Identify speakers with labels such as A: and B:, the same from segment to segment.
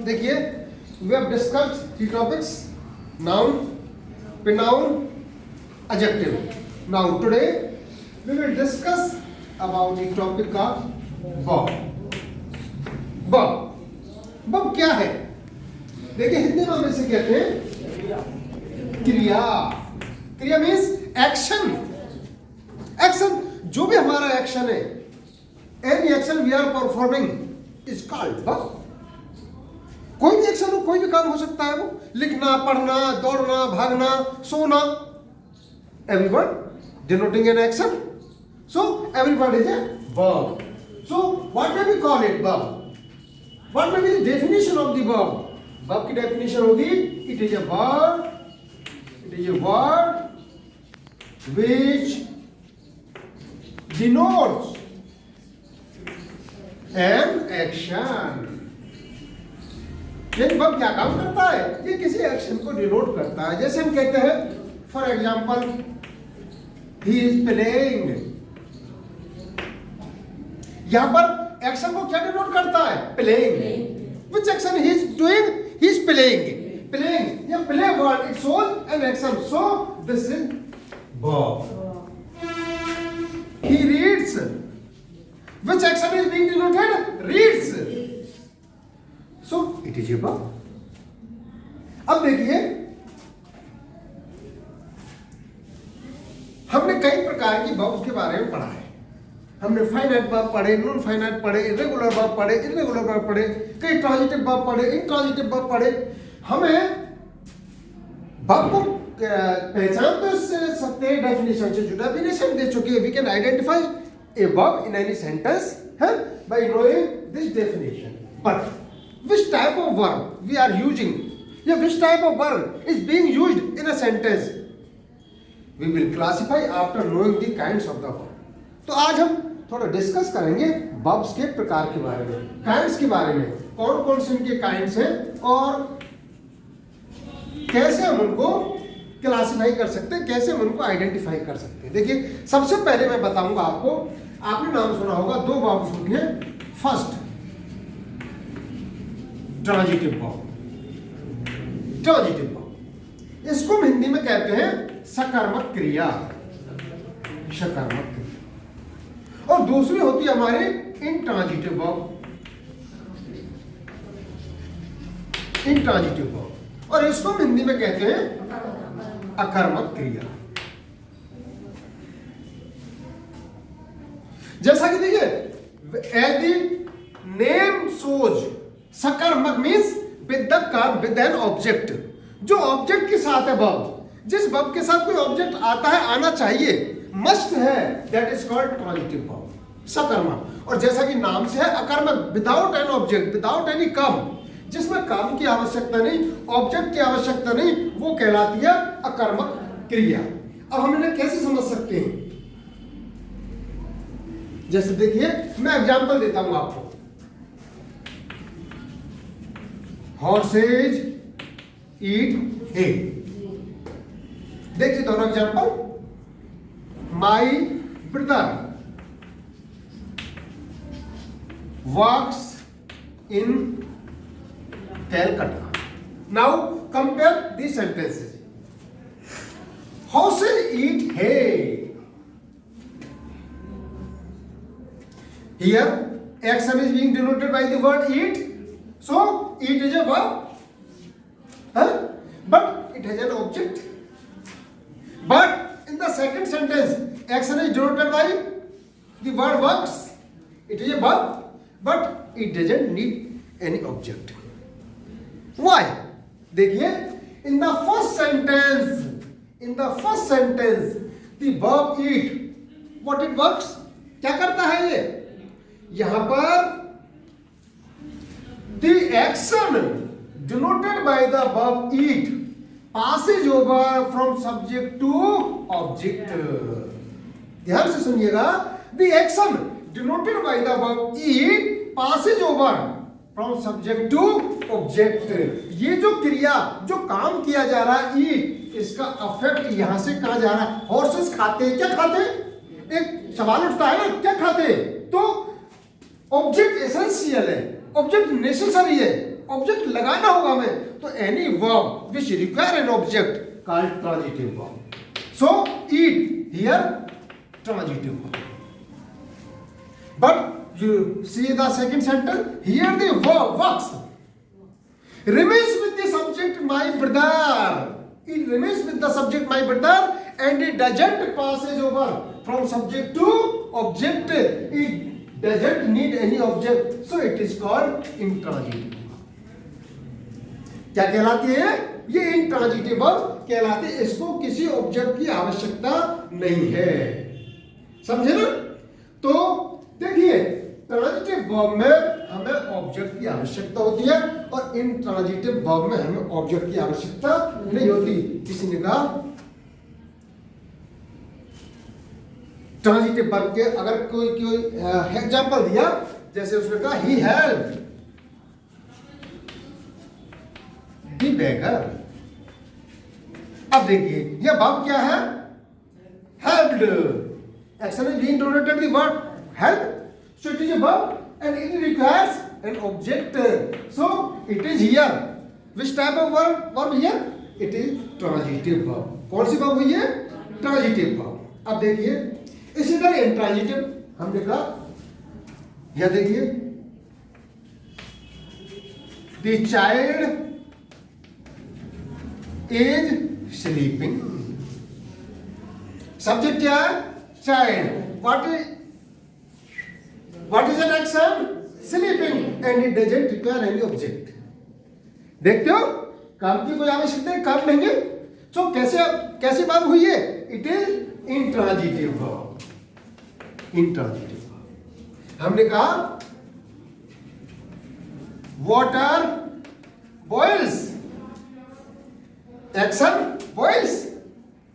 A: देखिए we have discussed three topics: noun, pronoun, adjective. Now today we will discuss about the topic of verb. verb verb क्या है? देखिए हिंदी में हम इसे कहते हैं क्रिया. क्रिया मीन्स एक्शन. एक्शन, जो भी हमारा एक्शन है, any action we are performing is called verb. कोई भी एक्शन हो, कोई भी काम हो सकता है, वो लिखना, पढ़ना, दौड़ना, भागना, सोना, every word denoting an action. So every word is a verb. So what may we call it? Verb. What may be the definition of the verb? Verb की definition होगी, it is a word, it is a word which denotes an action. ये verb क्या काम करता है? ये किसी action को डिनोट करता है. जैसे हम कहते हैं for example he is playing. यहां पर एक्शन को क्या डिनोट करता है? Playing. Which action he is doing? He is playing. Playing, ये play word, it shows an action. So this is verb. He reads. Which action is being denoted? Reads. So it is a verb. अब देखिए हमने कई प्रकार की verbs के बारे में पढ़ा है. हमने फाइनाइट वर्ब पढ़े, नॉन फाइनाइट पढ़े, इर्रेगुलर वर्ब पढ़े, इर्रेगुलर वर्ब पढ़े, कई ट्रांजिटिव वर्ब पढ़े, इंट्रांजिटिव वर्ब पढ़े. हमें वर्ब को पहचान तो इससे सकते हैं डेफिनेशन से. जो डेफिनेशन दे चुके हैं, we can identify a verb in any sentence by knowing this definition. But which type of verb we are using, yeah, which type of verb is being used in a sentence, we will classify after knowing the kinds of the verb. तो आज हम थोड़ा discuss करेंगे verbs के प्रकार के बारे में, kinds के बारे में, कौन कौन से इनके kinds हैं और कैसे हम उनको क्लासीफाई कर सकते हैं, कैसे हम उनको आइडेंटिफाई कर सकते हैं. देखिए सबसे पहले मैं बताऊंगा आपको, आपने नाम सुना होगा, दो verbs होते हैं. First transitive verb. Transitive verb, इसको हम हिंदी में कहते हैं सकर्मक क्रिया. सकर्मक क्रिया. और दूसरी होती है हमारे इंट्रांजिटिव वर्ब. इंट्रांजिटिव वर्ब, और इसको हम हिंदी में कहते हैं अकर्मक क्रिया. जैसा कि देखिए एज द नेम शोज, सकर्मक मीन्स विद द कर्म, विद एन ऑब्जेक्ट. जो ऑब्जेक्ट के साथ है वर्ब, जिस वर्ब के साथ कोई ऑब्जेक्ट आता है, आना चाहिए, मस्ट है, that is called transitive verb, सकर्मक. और जैसा कि नाम से है अकर्मक, without an object, without any कर्म, जिसमें कर्म की आवश्यकता नहीं, ऑब्जेक्ट की आवश्यकता नहीं, वो कहलाती है अकर्मक क्रिया. अब हम इन्हें कैसे समझ सकते हैं? जैसे देखिए मैं एग्जांपल देता हूं आपको. Horses eat hay. देखिए दोनों example. My brother works in Calcutta. Now compare these sentences. Horses eat hay. Here action is being denoted by the word eat. So it is a verb, but it has an object. But in the second sentence, action is denoted by the word works. It is a verb, but it doesn't need any object. Why? देखिए, in the first sentence, the verb eat, what it works? क्या करता है ये? यहाँ पर the action denoted by the verb eat passes over from subject to object. ध्यान से सुनिएगा. The action denoted by the verb eat passes over from subject to object. ये जो क्रिया, जो काम किया जा रहा है eat, इसका अफेक्ट यहां से कहां जा रहा है? हॉर्सेस खाते हैं. क्या खाते? एक सवाल उठता है ना, क्या खाते? तो ऑब्जेक्ट एसेंशियल है, ऑब्जेक्ट नेसेसरी है, ऑब्जेक्ट लगाना होगा हमें, तो any verb which require an object called transitive verb. So eat here transitive verb. But you see the second sentence, here the verb works remains with the subject my brother. It remains with the subject my brother and it doesn't passes over from subject to object. It doesn't need any object, so it is called intransitive. क्या कहलाती है ये? intransitive verb कहलाती है. इसको किसी object की आवश्यकता नहीं है. समझे ना? तो देखिए ट्रांजिटिव वर्ब में हमें ऑब्जेक्ट की आवश्यकता होती है और इंट्रांजिटिव वर्ब में हमें ऑब्जेक्ट की आवश्यकता नहीं होती. किसी ने कहा ट्रांजिटिव वर्ब के अगर कोई एग्जांपल दिया, जैसे उसने कहा ही हेल्प्ड द बेगर. अब देखिए यह वर्ब क्या है? Helped. Action is being donated the verb help. So it is a verb and it requires an object. So it is here. Which type of verb here? It is transitive verb. कौन सी verb हुई है? Transitive verb. अब देखिए इसी तरह intransitive हमने कहा, यह देखिए the child is sleeping. Subject क्या है? Child. What is an action? Sleeping and it doesn't require any object. देखते हो काम की कोई आवश्यकता है, काम नहीं है. तो कैसे बात हुई है? It is intransitive verb. Intransitive verb. हमने कहा water boils. Action boils.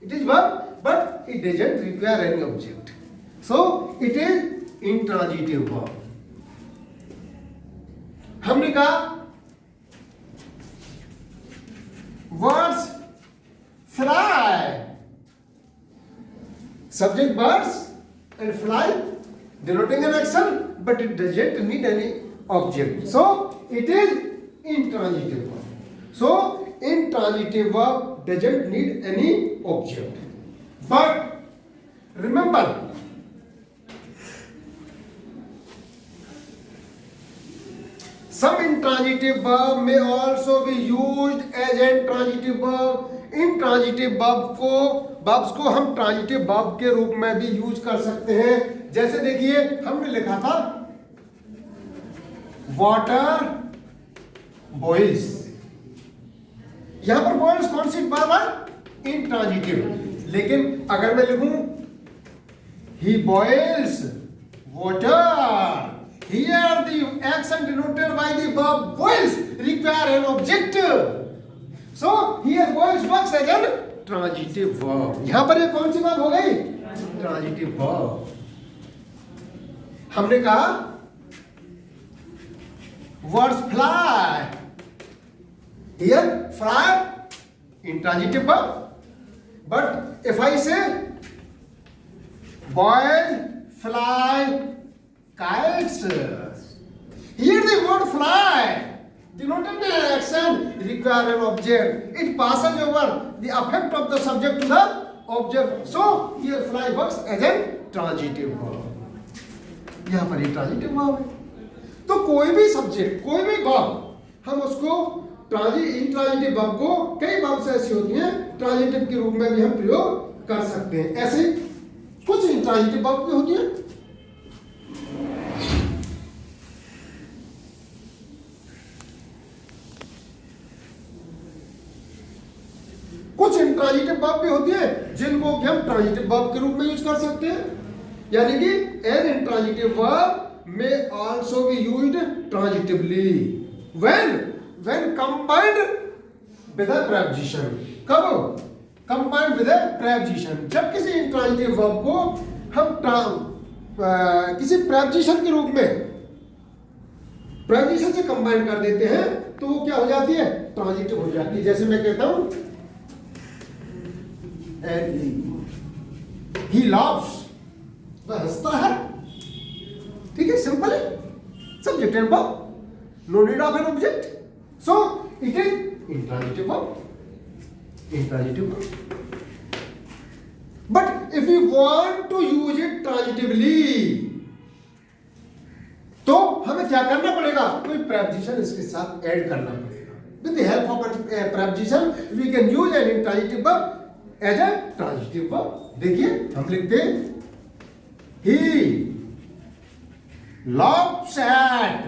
A: It is verb, but it doesn't require any object. So it is intransitive verb. हमने कहा birds fly. Subject birds and fly denoting an action, but it doesn't need any object. So it is intransitive verb. So intransitive verb doesn't need any object. But remember, some intransitive verb may also be used as intransitive verb. intransitive verbs को हम transitive verb के रूप में भी use कर सकते हैं. जैसे देखिए हमने लिखा था water boils. यहां पर boils कौन सी verb है? intransitive. लेकिन अगर मैं लिखूं he boils water, here the action denoted by the verb boils require an object. So here boils works as an transitive verb. यहां पर ये कौन सी verb हो गई? Transitive verb. हमने कहा words fly. Here fly intransitive verb. But if I say boys fly kites, here the word fly denoted an action require an object. It passes over the affect of the subject to the object. So here fly works as a transitive verb. यहाँ पर ये transitive verb है. तो कोई भी subject, कोई भी verb हम उसको इंट्रांजिटिव वर्ब को कई वर्ब्स ऐसी होती हैं ट्रांजिटिव के रूप में भी हम प्रयोग कर सकते हैं. ऐसे कुछ इंट्रांजिटिव वर्ब भी होती हैं. कुछ इंट्रांजिटिव वर्ब भी होती है जिनको कि हम ट्रांजिटिव वर्ब के रूप में यूज कर सकते हैं. यानी कि एन इंट्रांजिटिव वर्ब में also be used transitively when combined with a preposition. कब combined with a preposition? जब किसी intransitive verb को हम किसी preposition के रूप में preposition से combine कर देते हैं तो वो क्या हो जाती है? transitive हो जाती है. जैसे मैं कहता हूं he laughs, वह हंसता है. ठीक है, सिंपल है. Subject and verb, no need of an object. So it is intransitive verb. Intransitive verb. But if you want to use it transitively, तो हमें क्या करना पड़ेगा? कोई preposition इसके साथ ऐड करना पड़ेगा. With the help of a preposition, we can use an intransitive verb as a transitive verb. देखिए हम लिखते हैं he laughs at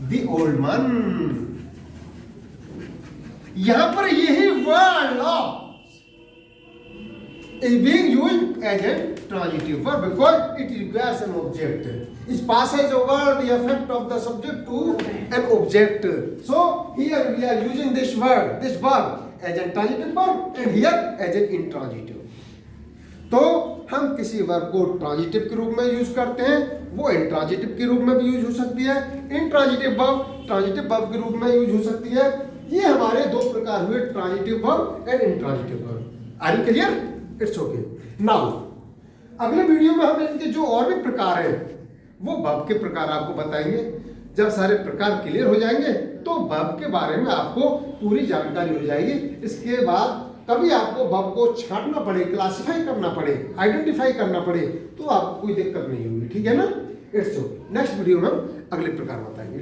A: the old man. यहां पर यही word laugh is being used as a transitive verb because it requires an object. It passes over the effect of the subject to an object. So here we are using this verb as a transitive verb and here as an intransitive. तो हम किसी verb को transitive के रूप में use करते हैं, वो इंट्रांजिटिव के रूप में भी यूज हो सकती है, इंट्रांजिटिव वर्ब ट्रांजिटिव वर्ब के रूप में यूज हो सकती है. ये हमारे दो प्रकार हुए, transitive verb and intransitive verb. Are you clear? It's okay. Now अगले वीडियो में हम इनके जो और भी प्रकार हैं वो वर्ब के प्रकार आपको बताएंगे. जब सारे प्रकार क्लियर हो जाएंगे तो वर्ब के बारे में आपको पूरी जानकारी हो जाएगी. इसके बाद कभी आपको वर्ब को छांटना पड़े, क्लासिफाई करना पड़े, आइडेंटिफाई करना पड़े तो आपको कोई दिक्कत नहीं होगी. ठीक है ना? It's okay. नेक्स्ट वीडियो में हम अगले प्रकार बताएंगे.